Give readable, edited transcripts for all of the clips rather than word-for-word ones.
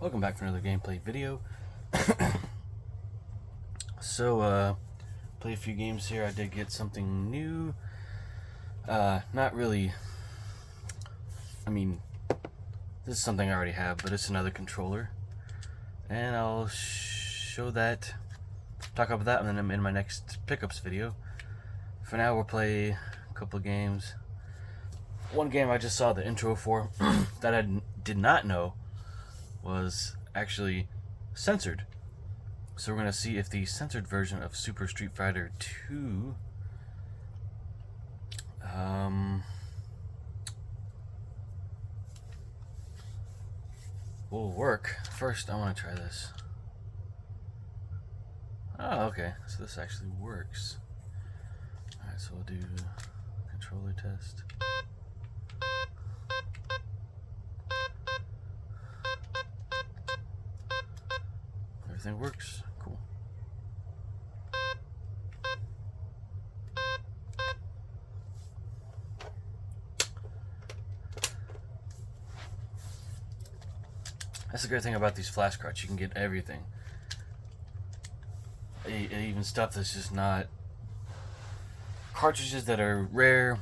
Welcome back for another gameplay video. So, play a few games here. I did get something new. Not really. I mean, this is something I already have, but it's another controller. And I'll talk about that, and then I'm in my next pickups video. For now, we'll play a couple of games. One game I just saw the intro for that I did not know was actually censored. So we're going to see if the censored version of Super Street Fighter 2 will work. First, I want to try this. Oh, okay. So this actually works. Alright, so we'll do controller test. Everything works. Cool. That's the great thing about these flash cards. You can get everything. Even stuff that's just not cartridges that are rare,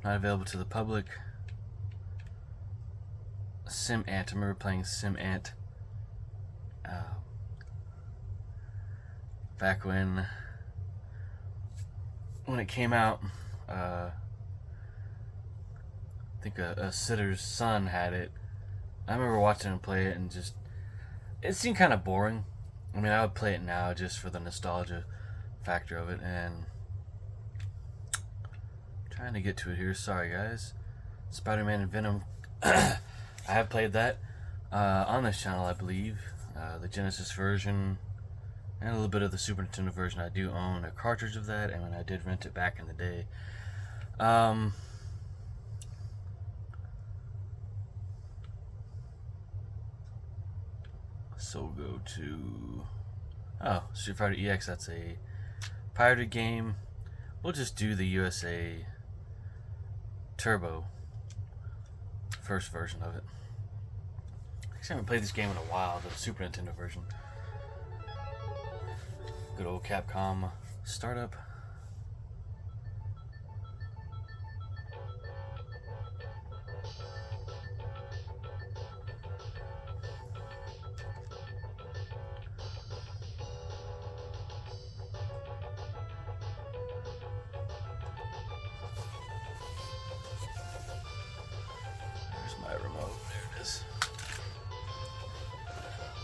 not available to the public. SimAnt. I remember playing SimAnt. Back when it came out, I think a sitter's son had it. I remember watching him play it, and just it seemed kind of boring. I mean, I would play it now just for the nostalgia factor of it, and trying to get to it here. Sorry, guys. Spider-Man and Venom. I have played that on this channel, I believe. The Genesis version. And a little bit of the Super Nintendo version. I do own a cartridge of that, and when I did rent it back in the day. So we'll go to Street Fighter EX. That's a pirated game. We'll just do the USA Turbo first version of it. Actually, I haven't played this game in a while. The Super Nintendo version. Good old Capcom startup. There's my remote. There it is.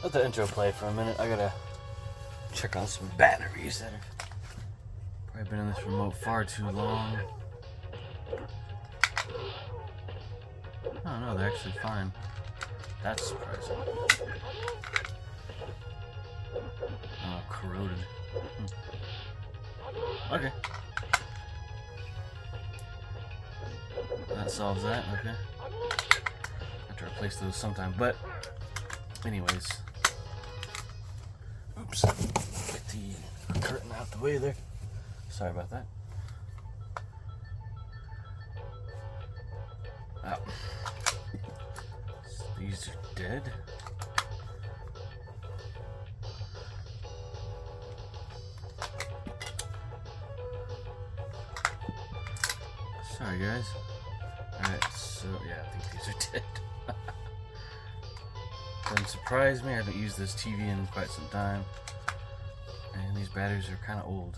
Let the intro play for a minute. I gotta check on some batteries that have probably been in this remote far too long. Oh no, they're actually fine. That's surprising. Oh, corroded. Okay. That solves that, okay. I have to replace those sometime, but anyways. Oops. Get the curtain out the way there. Sorry about that. Oh. So these are dead. Sorry, guys. Alright, so yeah, I think these are dead. Doesn't surprise me. I haven't used this TV in quite some time. And these batteries are kind of old.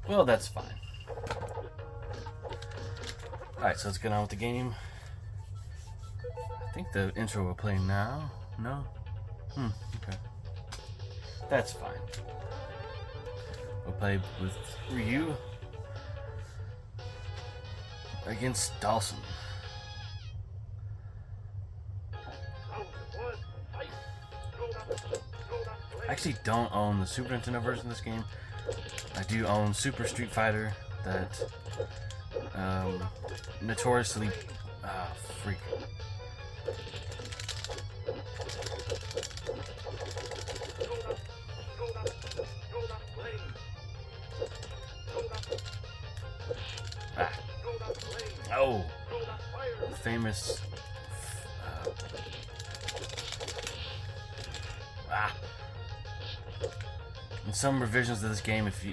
Well, that's fine. Alright, so let's get on with the game. I think the intro will play now. No? Okay. That's fine. We'll play with Ryu against Dawson. I actually don't own the Super Nintendo version of this game. I do own Super Street Fighter that notoriously freak. Oh, famous some revisions of this game, if you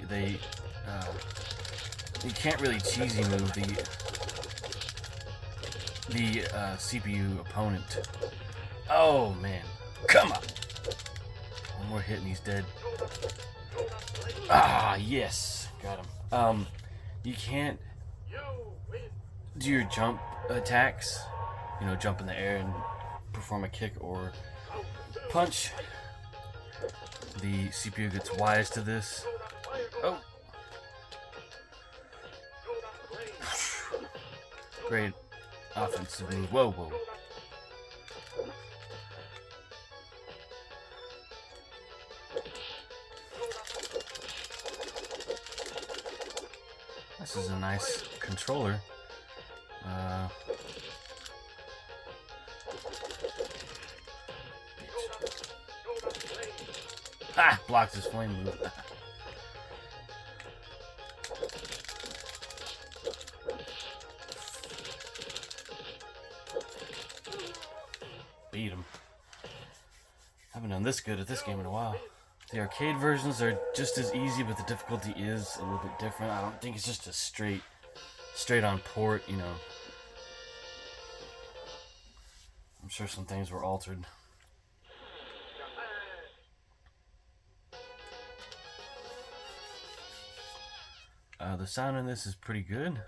can't really cheesy move the CPU opponent. Oh man, come on! One more hit and he's dead. Ah, yes, got him. You can't do your jump attacks. You know, jump in the air and perform a kick or punch. The CPU gets wise to this. Oh! Great offensive move. Whoa, whoa. This is a nice controller. Blocked his flame move. Beat him. Haven't done this good at this game in a while. The arcade versions are just as easy, but the difficulty is a little bit different. I don't think it's just a straight on port, you know. I'm sure some things were altered. The sound in this is pretty good.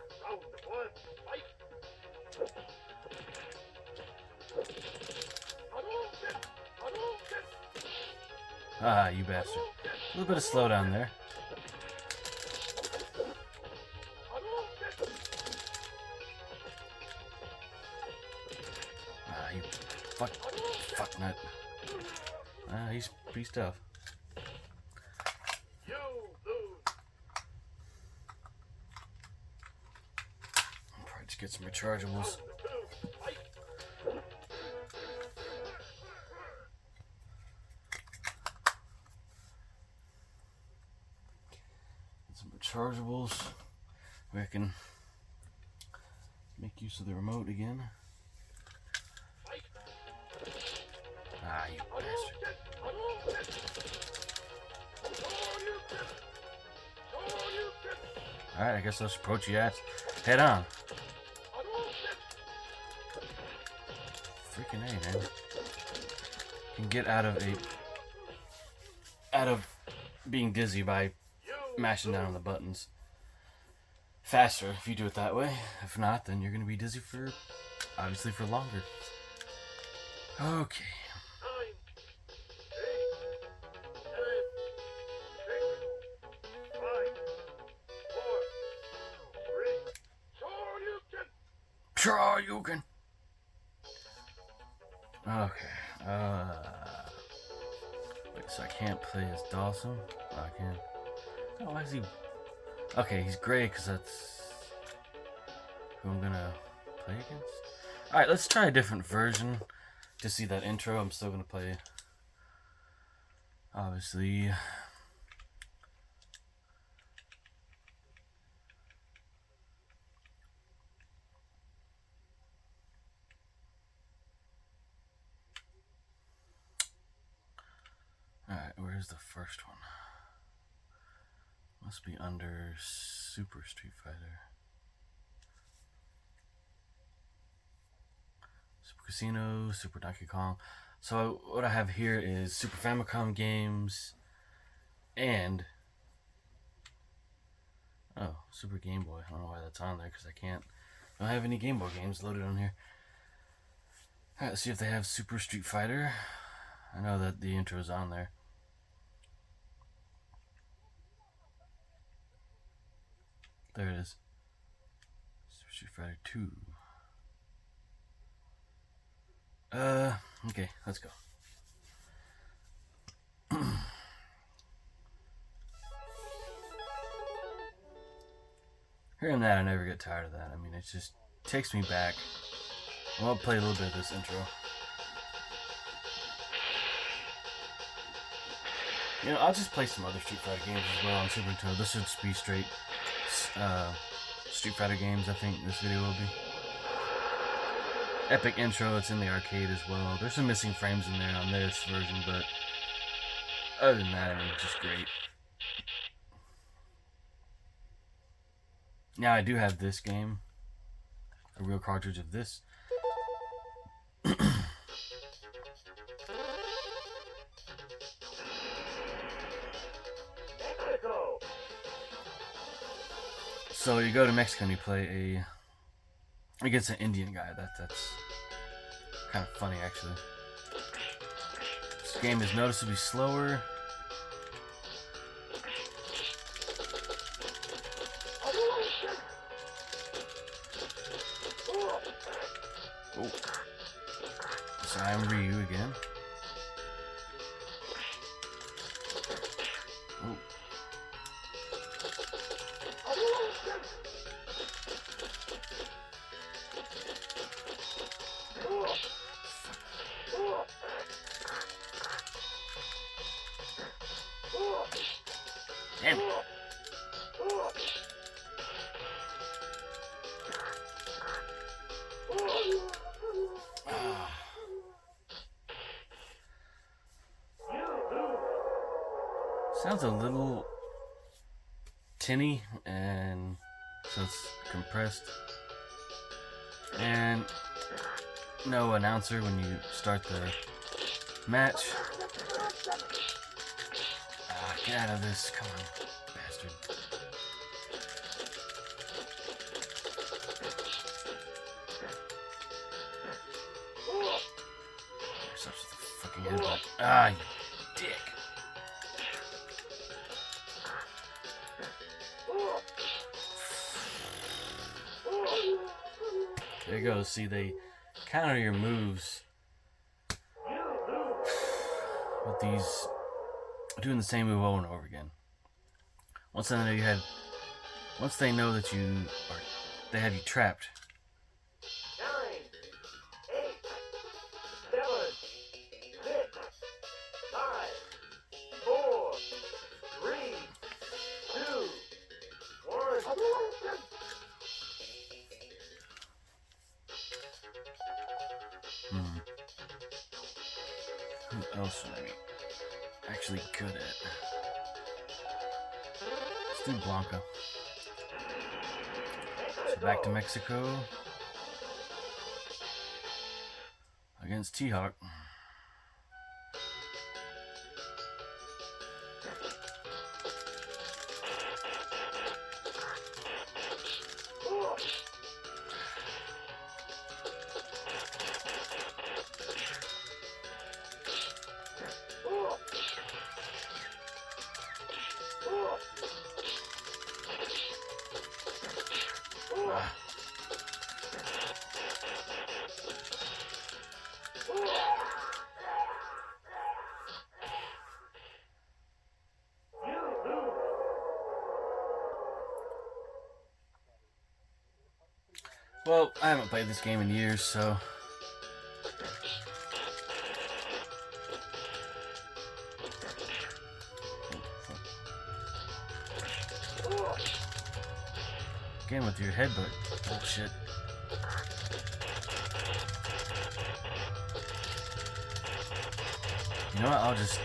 Ah, you bastard. A little bit of slowdown there. Ah, you fuck nut. Ah, he's tough. Probably just get some rechargeables. Rechargeables. I can make use of the remote again. Ah, you bastard. Alright, I guess let's approach you ass head on. Freaking A, man. Can get out of being dizzy by mashing down on the buttons faster if you do it that way. If not, then you're gonna be dizzy obviously for longer. Okay. Shoryuken. Okay. Wait, so I can't play as Dawson? Oh, I can. Oh, why is he? Okay, he's gray because that's who I'm gonna play against. Alright, let's try a different version to see that intro. I'm still gonna play, obviously. Alright, where's the first one? Must be under Super Street Fighter. Super Casino, Super Donkey Kong. So what I have here is Super Famicom games and Super Game Boy. I don't know why that's on there because I don't have any Game Boy games loaded on here. Alright, let's see if they have Super Street Fighter. I know that the intro is on there. There it is. Super Street Fighter 2. Okay, let's go. Hearing that, I never get tired of that. I mean, it just takes me back. I'll play a little bit of this intro. You know, I'll just play some other Street Fighter games as well on Super Nintendo. This should be straight Street Fighter games, I think this video will be. Epic intro, it's in the arcade as well. There's some missing frames in there on this version, but other than that, I mean, it's just great. Now I do have this game, a real cartridge of this. So you go to Mexico and you play against an Indian guy. That's kind of funny, actually. This game is noticeably slower. Oh, so I'm Ryu again. Oh. Damn it. Sounds a little tinny, and so it's compressed. And no announcer when you start the match. Get out of this, come on, bastard. You're such a fucking headbutt. Ah, you dick. There you go. See, they counter your moves with these, doing the same move over and over again. Once they know that they have you trapped. 9, 8, 7, 6, 5, 4, 3, 2, 1. Who else would I be actually good at? Let's do Blanca. So back to Mexico against T-Hawk. Well, I haven't played this game in years, so again with your headbutt bullshit. You know what? I'll just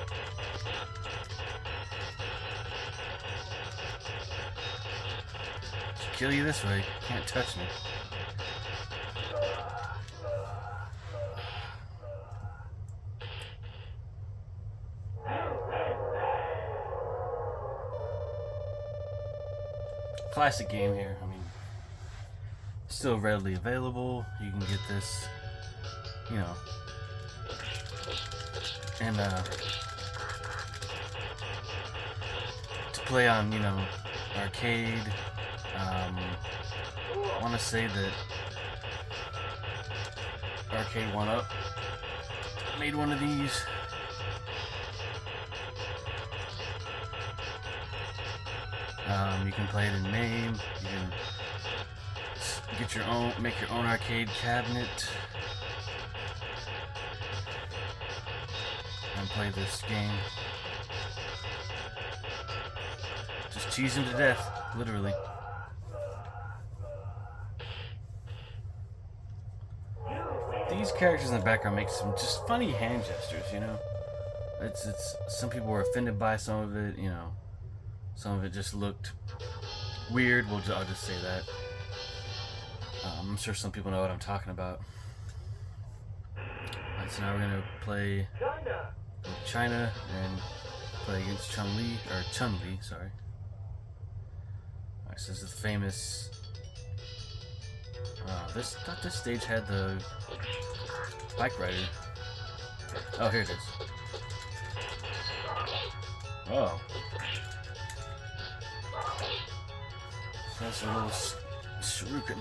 kill you this way. You can't touch me. Classic game here. I mean, still readily available. You can get this, you know, and to play on, you know, arcade. I want to say that Arcade 1-Up made one of these. You can play it in MAME. You can get your own, make your own arcade cabinet, and play this game. Just cheese him to death, literally. These characters in the background make some just funny hand gestures, you know. It's some people were offended by some of it, you know. Some of it just looked weird. I'll just say that. I'm sure some people know what I'm talking about. Alright, so now we're gonna play China and play against Chun-Li, sorry. Alright, so this is the famous. Thought this stage had the bike rider. Oh, here it is. Oh. So that's a little shuriken.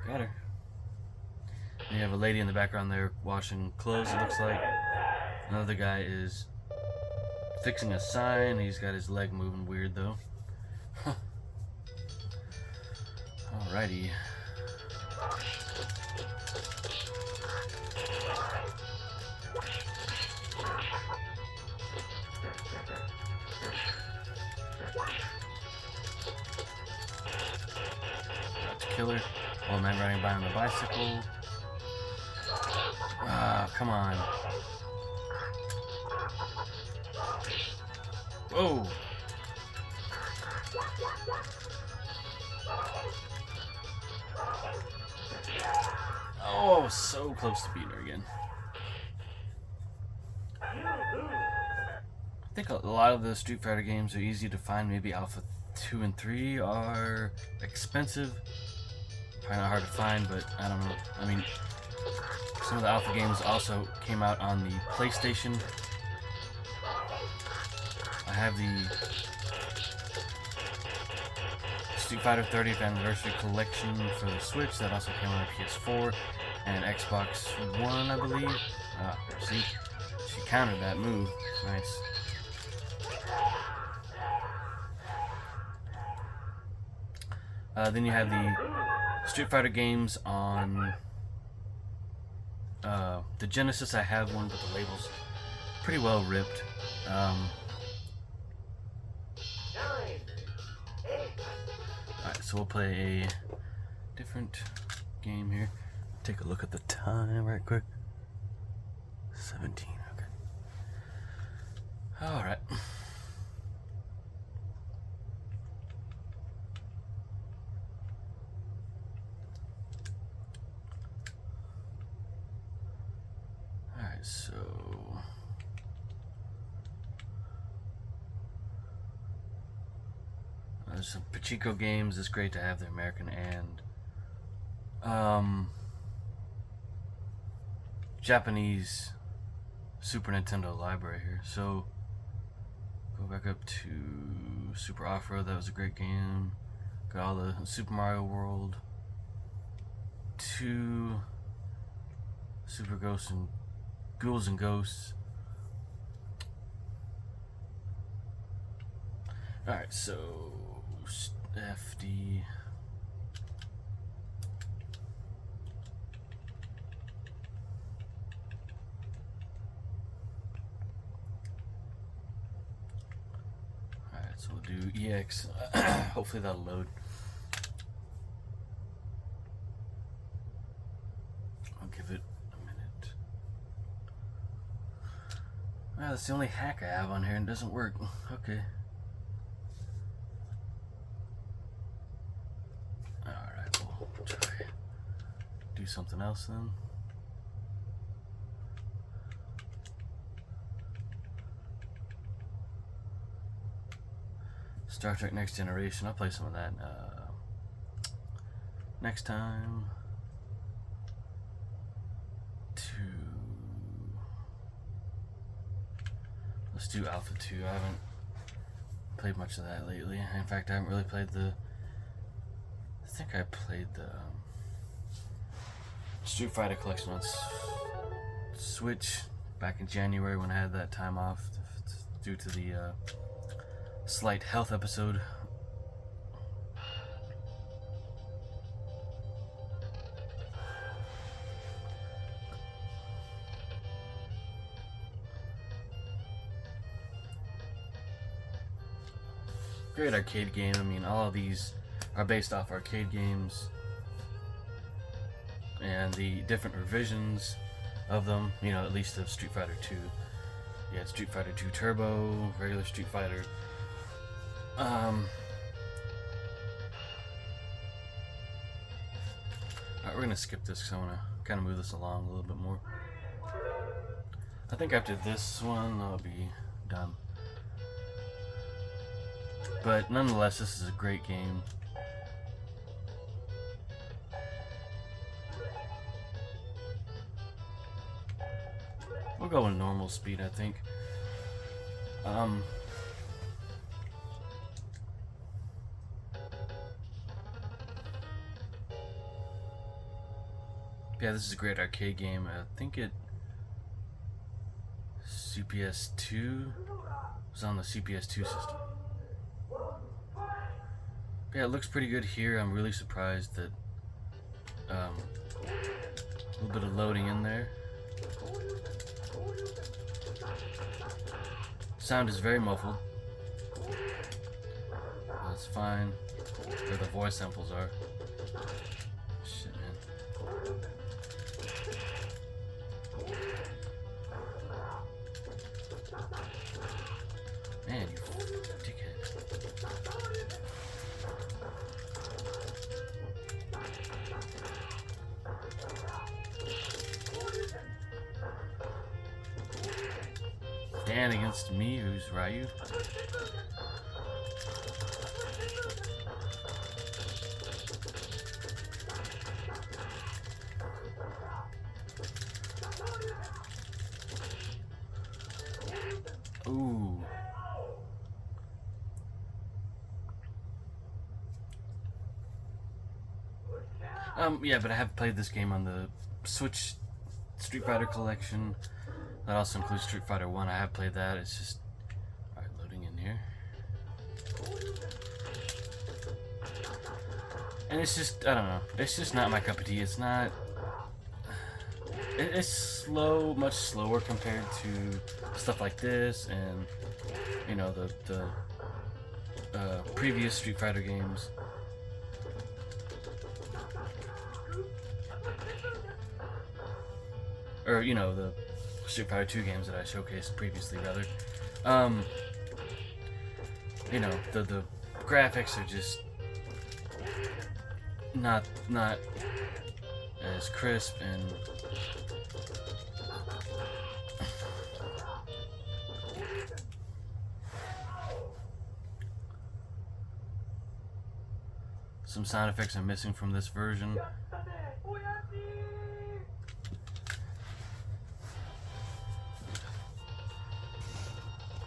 Got her. And you have a lady in the background there washing clothes, it looks like. Another guy is fixing a sign. He's got his leg moving weird though. Alrighty. Got to kill her. Old man riding by on the bicycle. Ah, come on. Whoa! Oh, so close to beating her again. I think a lot of the Street Fighter games are easy to find. Maybe Alpha 2 and 3 are expensive. Probably not hard to find, but I don't know. I mean, some of the Alpha games also came out on the PlayStation. I have the Street Fighter 30th Anniversary Collection for the Switch that also came on PS4 and Xbox One, I believe. See? She countered that move. Nice. Then you have the Street Fighter games on the Genesis. I have one, but the label's pretty well ripped. Alright, so we'll play a different game here. Take a look at the time right quick. 17, okay. Alright. Alright, so there's some Pachinko games. It's great to have the American and Japanese Super Nintendo library here. So go back up to Super Off-Road. That was a great game. Got all the Super Mario World 2, Super Ghosts and Ghouls and Ghosts. Alright, so FD. Alright, so we'll do EX. Hopefully that'll load. I'll give it a minute. Well, that's the only hack I have on here and it doesn't work. Okay. Alright, we'll try do something else then. Star Trek Next Generation. I'll play some of that next time. Let's do Alpha 2. I haven't played much of that lately. In fact, I haven't really played the. I think I played the Street Fighter collection on Switch back in January when I had that time off due to the slight health episode. Great arcade game. I mean, all of these are based off arcade games and the different revisions of them, you know, at least of Street Fighter 2. You had Street Fighter 2 Turbo, regular Street Fighter. Alright, we're gonna skip this because I want to kind of move this along a little bit more. I think after this one, I'll be done. But nonetheless, this is a great game. We'll go in normal speed, I think. Yeah, this is a great arcade game. I think it CPS2 was on the CPS2 system. Yeah, it looks pretty good here. I'm really surprised that a little bit of loading in there. Sound is very muffled. That's fine. Where the voice samples are. Shit, man. Man, you dickhead. Dan against me, who's Ryu? Ooh. Yeah, but I have played this game on the Switch Street Fighter collection. That also includes Street Fighter 1. I have played that. It's just... Alright, loading in here. And it's just, I don't know. It's just not my cup of tea. It's not... It's slow, much slower compared to stuff like this and, you know, the previous Street Fighter games. Or, you know, the Street Fighter 2 games that I showcased previously, rather. You know, the graphics are just not as crisp and some sound effects I'm missing from this version.